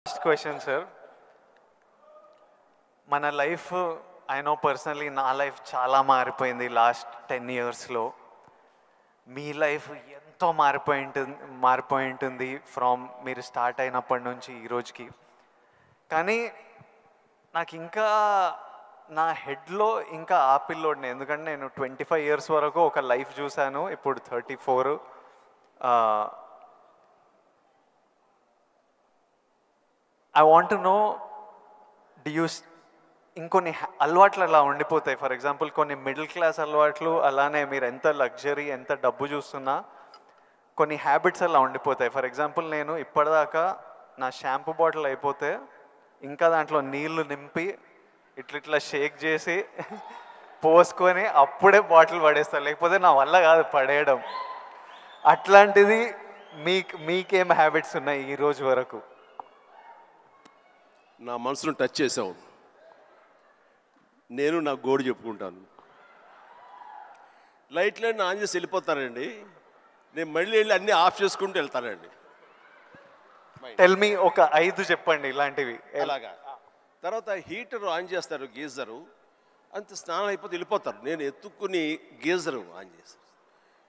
Last question, sir. మన life I know personally నా life చాలా మారిపోయింది లాస్ట్ 10 ఇయర్స్లో. మీ లైఫ్ ఎంతో మారిపోయి ఉంటుంది ఫ్రమ్ మీరు స్టార్ట్ అయినప్పటి నుంచి ఈ రోజుకి. కానీ నాకు ఇంకా నా హెడ్లో ఇంకా ఆ పిల్లోడిని, ఎందుకంటే నేను 25 ఇయర్స్ వరకు ఒక లైఫ్ చూశాను, ఇప్పుడు 34. ఐ వాంట్ టు నో, ఇంకొన్ని అలవాట్లు అలా ఉండిపోతాయి. ఫర్ ఎగ్జాంపుల్ కొన్ని మిడిల్ క్లాస్ అలవాట్లు, అలానే మీరు ఎంత లగ్జరీ ఎంత డబ్బు చూస్తున్నా కొన్ని హ్యాబిట్స్ అలా ఉండిపోతాయి. ఫర్ ఎగ్జాంపుల్ నేను ఇప్పటిదాకా నా షాంపూ బాటిల్ అయిపోతే ఇంకా దాంట్లో నీళ్లు నింపి ఇట్లా షేక్ చేసి పోసుకొని అప్పుడే బాటిల్ పడేస్తాను, లేకపోతే నా వల్ల కాదు పడేయడం. అట్లాంటిది మీకేం హ్యాబిట్స్ ఉన్నాయి ఈ రోజు వరకు? నా మనసును టచ్ చేసావు. నేను నా గోడు చెప్పుకుంటాను. లైట్లన్నీ ఆన్ చేసి వెళ్ళిపోతానండి, నేను మళ్ళీ వెళ్ళి అన్నీ ఆఫ్ చేసుకుంటూ వెళ్తానండి. టెల్ మీ ఒక 5 చెప్పండి ఇలాంటివి. అలాగా తర్వాత హీటర్ ఆన్ చేస్తారు, గీజరు అంత స్నానం అయిపోతే వెళ్ళిపోతారు. నేను ఎత్తుక్కుని గీజరు ఆన్ చేస్తాను.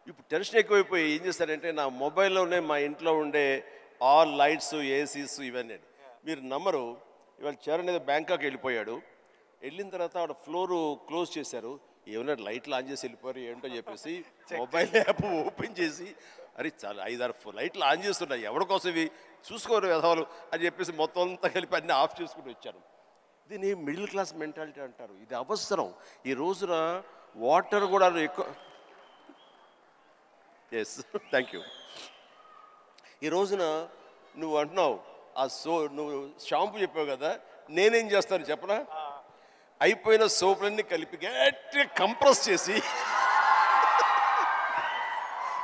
ఇప్పుడు టెన్షన్ ఎక్కువైపోయి ఏం చేస్తారంటే నా మొబైల్లోనే మా ఇంట్లో ఉండే ఆల్ లైట్స్ ఏసీస్ ఇవన్నీ. మీరు నమ్మరు, ఇవాళ చరణ్ ఏదో బ్యాంకాక్ వెళ్ళిపోయాడు, వెళ్ళిన తర్వాత ఆవిడ ఫ్లోరు క్లోజ్ చేశారు. ఏమైనా లైట్లు ఆన్ చేసి వెళ్ళిపోయారు ఏంటో చెప్పేసి మొబైల్ యాప్ ఓపెన్ చేసి, అరే చాలా 5-6 లైట్లు ఆన్ చేస్తున్నాయి, ఎవరి కోసం ఇవి చూసుకోరు వ్యవహారాలు అని చెప్పేసి మొత్తం అంతా కలిపి అన్నీ ఆఫ్ చేసుకుని వచ్చాను. దీన్ని మిడిల్ క్లాస్ మెంటాలిటీ అంటారు. ఇది అవసరం. ఈ రోజున వాటర్ కూడా ఎక్కువ. Yes, thank you. ఈ రోజున నువ్వు అంటున్నావు నువ్వు షాంపూ చెప్పావు కదా, నేనేం చేస్తాను చెప్పనా? అయిపోయిన సోపులన్నీ కలిపి గట్టిగా కంప్రెస్ చేసి,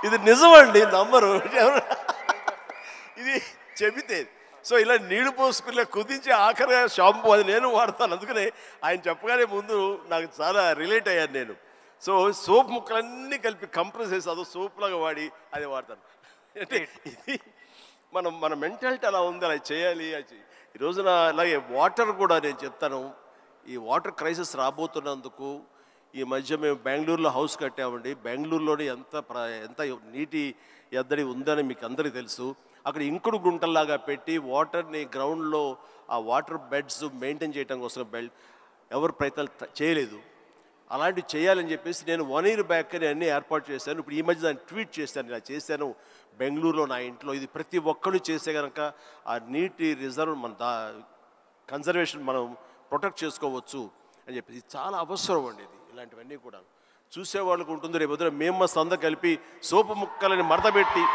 ఇది నిజమండి, నమ్మరు, ఇది చెబితే. సో ఇలా నీళ్లు పోసుకుని కుదించి ఆఖరిగా షాంపూ అది నేను వాడతాను. అందుకనే ఆయన చెప్పగానే ముందు నాకు చాలా రిలేట్ అయ్యాను నేను. సో సోప్ ముక్కలన్నీ కలిపి కంప్రెస్ చేసి అదో సోప్లాగా వాడి అది వాడతాను. అంటే ఇది మన మెంటాలిటీ అలా ఉంది, అలా చేయాలి. ఈ రోజున అలాగే వాటర్ కూడా నేను చెప్తాను. ఈ వాటర్ క్రైసిస్ రాబోతున్నందుకు ఈ మధ్య మేము బెంగళూరులో హౌస్ కట్టామండి. బెంగళూరులోనే ఎంత నీటి ఎద్దడి ఉందని మీకు అందరికీ తెలుసు. అక్కడ ఇంకుడు గుంటల్లాగా పెట్టి వాటర్ని గ్రౌండ్లో ఆ వాటర్ బెడ్స్ మెయింటైన్ చేయడం కోసం ఎవరు ప్రయత్నాలు చేయలేదు. అలాంటివి చేయాలని చెప్పేసి నేను 1 year బ్యాక్ అని అన్నీ ఏర్పాటు చేశాను. ఇప్పుడు ఈ మధ్య దాన్ని ట్వీట్ చేశాను, ఇలా చేశాను బెంగళూరులో నా ఇంట్లో. ఇది ప్రతి ఒక్కరు చేసే కనుక ఆ నీటి రిజర్వ్ కన్జర్వేషన్ మనం ప్రొటెక్ట్ చేసుకోవచ్చు అని చెప్పేసి చాలా అవసరం అండి. ఇది ఇలాంటివన్నీ కూడా చూసేవాళ్ళకు ఉంటుంది. రేపు పొద్దున మేము సంద కలిపి సోపు ముక్కలని మడతపెట్టి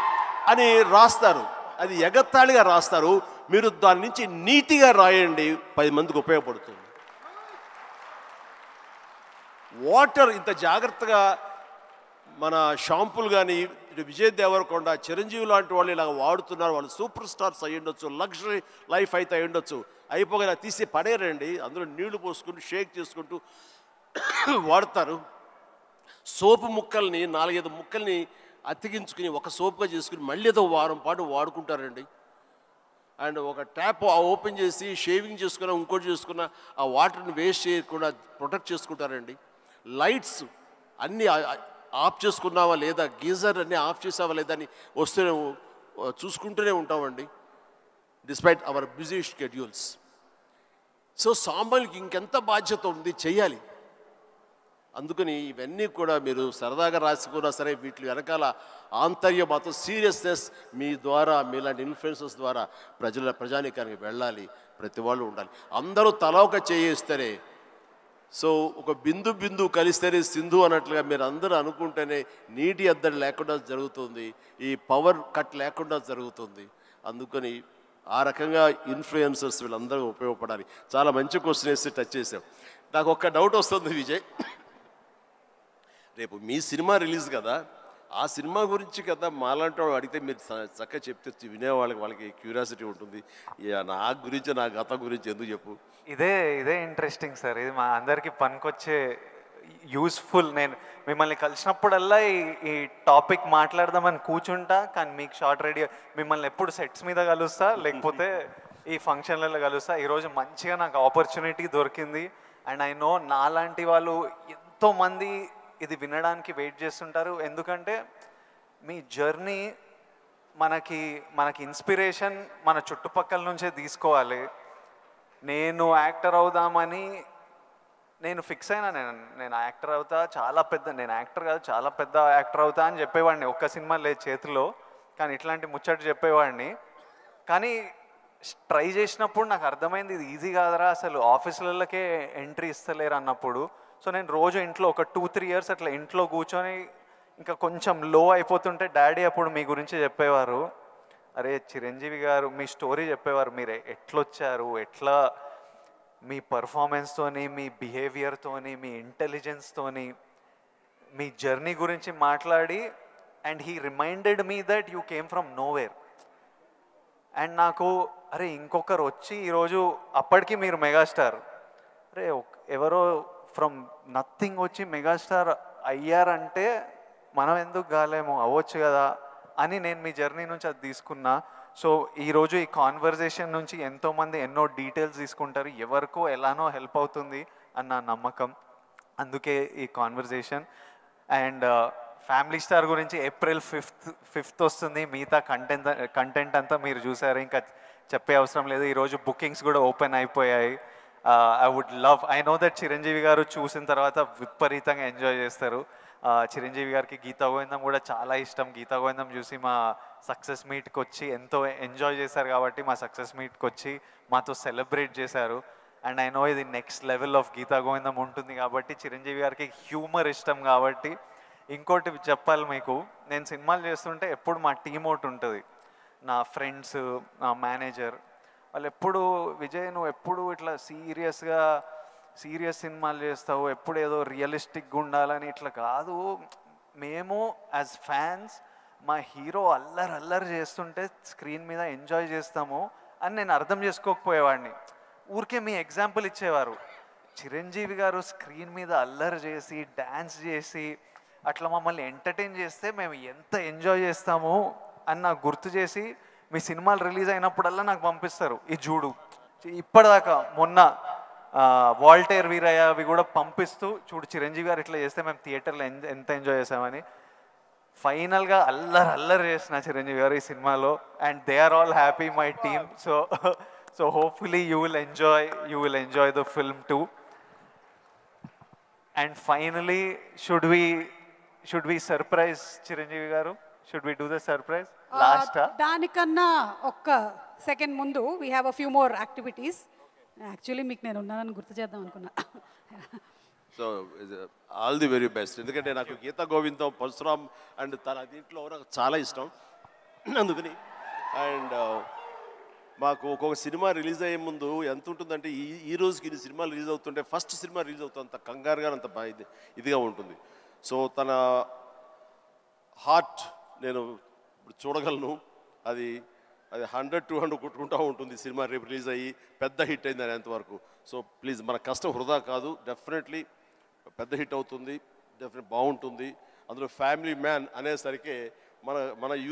అని రాస్తారు, అది ఎగత్తాళిగా రాస్తారు. మీరు దాని నుంచి నీతిగా రాయండి, 10 మందికి ఉపయోగపడుతుంది. వాటర్ ఇంత జాగ్రత్తగా మన షాంపులు కానీ విజయ్ దేవరకొండ, చిరంజీవి లాంటి వాళ్ళు ఇలా వాడుతున్నారు. వాళ్ళు సూపర్ స్టార్స్ అయ్యి ఉండొచ్చు, లగ్జరీ లైఫ్ అయితే అయి ఉండొచ్చు. అయిపోగా తీసి పడేరండి, అందులో నీళ్లు పోసుకుంటూ షేక్ చేసుకుంటూ వాడతారు. సోపు ముక్కల్ని 4-5 ముక్కల్ని అతికించుకుని ఒక సోపుగా చేసుకుని మళ్ళీ ఏదో వారం పాటు వాడుకుంటారండి. అండ్ ఒక ట్యాప్ ఓపెన్ చేసి షేవింగ్ చేసుకున్నా ఇంకోటి చేసుకున్నా ఆ వాటర్ని వేస్ట్ చేయకుండా ప్రొటెక్ట్ చేసుకుంటారండి. లైట్స్ అన్నీ ఆఫ్ చేసుకున్నావా లేదా, గీజర్ అన్నీ ఆఫ్ చేసావా లేదా అని వస్తూనే చూసుకుంటూనే ఉంటామండి, despite our busy schedules. So సామాన్యులకి ఇంకెంత బాధ్యత ఉంది, చెయ్యాలి. అందుకని ఇవన్నీ కూడా మీరు సరదాగా రాసుకున్నా సరే వీటి వెనకాల ఆంతర్య మాత్రం సీరియస్నెస్ మీ ద్వారా, మీలాంటి ఇన్ఫ్లుయెన్సర్స్ ద్వారా ప్రజానీకానికి వెళ్ళాలి. ప్రతి వాళ్ళు ఉండాలి. అందరూ తల ఒక చేయిస్తేనే, సో ఒక బిందు కలిస్తేనే సింధు అన్నట్లుగా మీరు అందరూ అనుకుంటేనే నీటి ఎద్దడి లేకుండా జరుగుతుంది, ఈ పవర్ కట్ లేకుండా జరుగుతుంది. అందుకని ఆ రకంగా ఇన్ఫ్లుయెన్సర్స్ వీళ్ళందరూ ఉపయోగపడాలి. చాలా మంచి క్వశ్చన్ వేసి టచ్ చేసాం. నాకు ఒక్క డౌట్ వస్తుంది విజయ్, రేపు మీ సినిమా రిలీజ్ కదా, ఆ సినిమా గురించి కదా మాలాంటి వాళ్ళు అడిగితే మీరు చక్కగా చెప్తే వాళ్ళకి క్యూరియాసిటీ ఉంటుంది. నా గురించి, నా గతం గురించి ఎందుకు చెప్పు. ఇదే ఇంట్రెస్టింగ్ సార్, ఇది మా అందరికీ పనికొచ్చే యూస్ఫుల్. నేను మిమ్మల్ని కలిసినప్పుడల్లా ఈ టాపిక్ మాట్లాడదామని కూర్చుంటా, కానీ మీకు షార్ట్ రెడీ. మిమ్మల్ని ఎప్పుడు సెట్స్ మీద కలుస్తా, లేకపోతే ఈ ఫంక్షన్లలో కలుస్తా. ఈరోజు మంచిగా నాకు ఆపర్చునిటీ దొరికింది. అండ్ ఐ నో నాలాంటి వాళ్ళు ఎంతోమంది ఇది వినడానికి వెయిట్ చేస్తుంటారు. ఎందుకంటే మీ జర్నీ మనకి ఇన్స్పిరేషన్ మన చుట్టుపక్కల నుంచే తీసుకోవాలి. నేను యాక్టర్ అవుదామని నేను ఫిక్స్ అయినా, నేను యాక్టర్ అవుతా, నేను యాక్టర్ కాదు చాలా పెద్ద యాక్టర్ అవుతా అని చెప్పేవాడిని. ఒక్క సినిమా లేదు చేతిలో, కానీ ఇట్లాంటి ముచ్చట చెప్పేవాడిని. కానీ ట్రై చేసినప్పుడు నాకు అర్థమైంది ఇది ఈజీ కాదరా, అసలు ఆఫీసులకే ఎంట్రీ ఇస్తలేరు అన్నప్పుడు. సో నేను రోజు ఇంట్లో ఒక 2-3 ఇయర్స్ అట్లా ఇంట్లో కూర్చొని ఇంకా కొంచెం లో అయిపోతుంటే డాడీ అప్పుడు మీ గురించి చెప్పేవారు, అరే చిరంజీవి గారు మీ స్టోరీ చెప్పేవారు, మీరు ఎట్లొచ్చారు, ఎట్లా మీ పర్ఫార్మెన్స్తోని, మీ బిహేవియర్తోని, మీ ఇంటెలిజెన్స్తోని మీ జర్నీ గురించి మాట్లాడి. And he reminded me that you came from nowhere. And నాకు అరే ఇంకొకరు వచ్చి ఈరోజు అప్పటికి మీరు మెగాస్టార్, అరే ఎవరో ఫ్రమ్ నథింగ్ వచ్చి మెగాస్టార్ అయ్యారంటే మనం ఎందుకు కాలేమో, అవ్వచ్చు కదా అని నేను మీ జర్నీ నుంచి అది తీసుకున్నా. సో ఈరోజు ఈ కాన్వర్జేషన్ నుంచి ఎంతోమంది ఎన్నో డీటెయిల్స్ తీసుకుంటారు, ఎవరికో ఎలానో హెల్ప్ అవుతుంది అన్న నమ్మకం. అందుకే ఈ కాన్వర్జేషన్. అండ్ ఫ్యామిలీ స్టార్ గురించి April 5th వస్తుంది. మిగతా కంటెంట్ అంతా మీరు చూసారు, ఇంకా చెప్పే అవసరం లేదు. ఈరోజు బుకింగ్స్ కూడా ఓపెన్ అయిపోయాయి. ఐ నో దట్ చిరంజీవి గారు చూసిన తర్వాత విపరీతంగా ఎంజాయ్ చేస్తారు. చిరంజీవి గారికి గీతా గోవిందం కూడా చాలా ఇష్టం. గీతా గోవిందం చూసి మా సక్సెస్ మీట్కి వచ్చి ఎంతో ఎంజాయ్ చేశారు కాబట్టి మా సక్సెస్ మీట్కి వచ్చి మాతో సెలబ్రేట్ చేశారు. అండ్ ఐ నో ఇది నెక్స్ట్ లెవెల్ ఆఫ్ గీతా గోవిందం ఉంటుంది కాబట్టి చిరంజీవి గారికి హ్యూమర్ ఇష్టం కాబట్టి. ఇంకోటి చెప్పాలి మీకు, నేను సినిమాలు చేస్తుంటే ఎప్పుడు మా టీం ఒకటి ఉంటుంది, నా ఫ్రెండ్స్, నా మేనేజర్, వాళ్ళు ఎప్పుడు విజయ్ నువ్వు ఎప్పుడు ఇట్లా సీరియస్ సినిమాలు చేస్తావు, ఎప్పుడు ఏదో రియలిస్టిక్గా ఉండాలని, ఇట్లా కాదు, మేము యాజ్ ఫ్యాన్స్ మా హీరో అల్లరి చేస్తుంటే స్క్రీన్ మీద ఎంజాయ్ చేస్తాము అని నేను అర్థం చేసుకోకపోయేవాడిని. ఊరికే మీ ఎగ్జాంపుల్ ఇచ్చేవారు, చిరంజీవి గారు స్క్రీన్ మీద అల్లరి చేసి డ్యాన్స్ చేసి అట్లా మమ్మల్ని ఎంటర్టైన్ చేస్తే మేము ఎంత ఎంజాయ్ చేస్తాము అని నాకు గుర్తు చేసి మీ సినిమాలు రిలీజ్ అయినప్పుడల్లా నాకు పంపిస్తారు, ఈ చూడు. ఇప్పటిదాకా మొన్న వాల్టేర్ వీరయ్య అవి కూడా పంపిస్తూ, చూడు చిరంజీవి గారు ఇట్లా చేస్తే మేము థియేటర్లో ఎంత ఎంజాయ్ చేసామని. ఫైనల్గా అల్లరి చేసిన చిరంజీవి గారు ఈ సినిమాలో. And they are all happy, my team. So hopefully you will enjoy the film too. And finally should we surprise Chiranjeevi గారు? Should we do the surprise last? దానికన్నా ఒక్క సెకండ్ ముందు we have a few more activities. Actually మీకు నేను ఉన్నానని గుర్తు చేద్దాం అనుకున్నా. So all the very best. ఎందుకంటే నాకు గీతా గోవిందం, పరశురామ్ అండ్ తన దీంట్లో నాకు చాలా ఇష్టం. అందుకని అండ్ మాకు ఒక్కొక్క సినిమా రిలీజ్ అయ్యే ముందు ఎంత ఉంటుందంటే, ఈ రోజుకి ఇన్ని సినిమాలు రిలీజ్ అవుతుంటే ఫస్ట్ సినిమా రిలీజ్ అవుతుంది అంత కంగారుగా, అంత ఇదిగా ఉంటుంది. సో తన హార్ట్ నేను ఇప్పుడు చూడగలను. అది 100-200 కొట్టుకుంటూ ఉంటుంది సినిమా రేపు రిలీజ్ అయ్యి పెద్ద హిట్ అయింది అనేంతవరకు. సో ప్లీజ్, మన కష్టం వృధా కాదు, డెఫినెట్లీ పెద్ద హిట్ అవుతుంది, డెఫినెట్ బాగుంటుంది. అందులో ఫ్యామిలీ మ్యాన్ అనేసరికి మన యూత్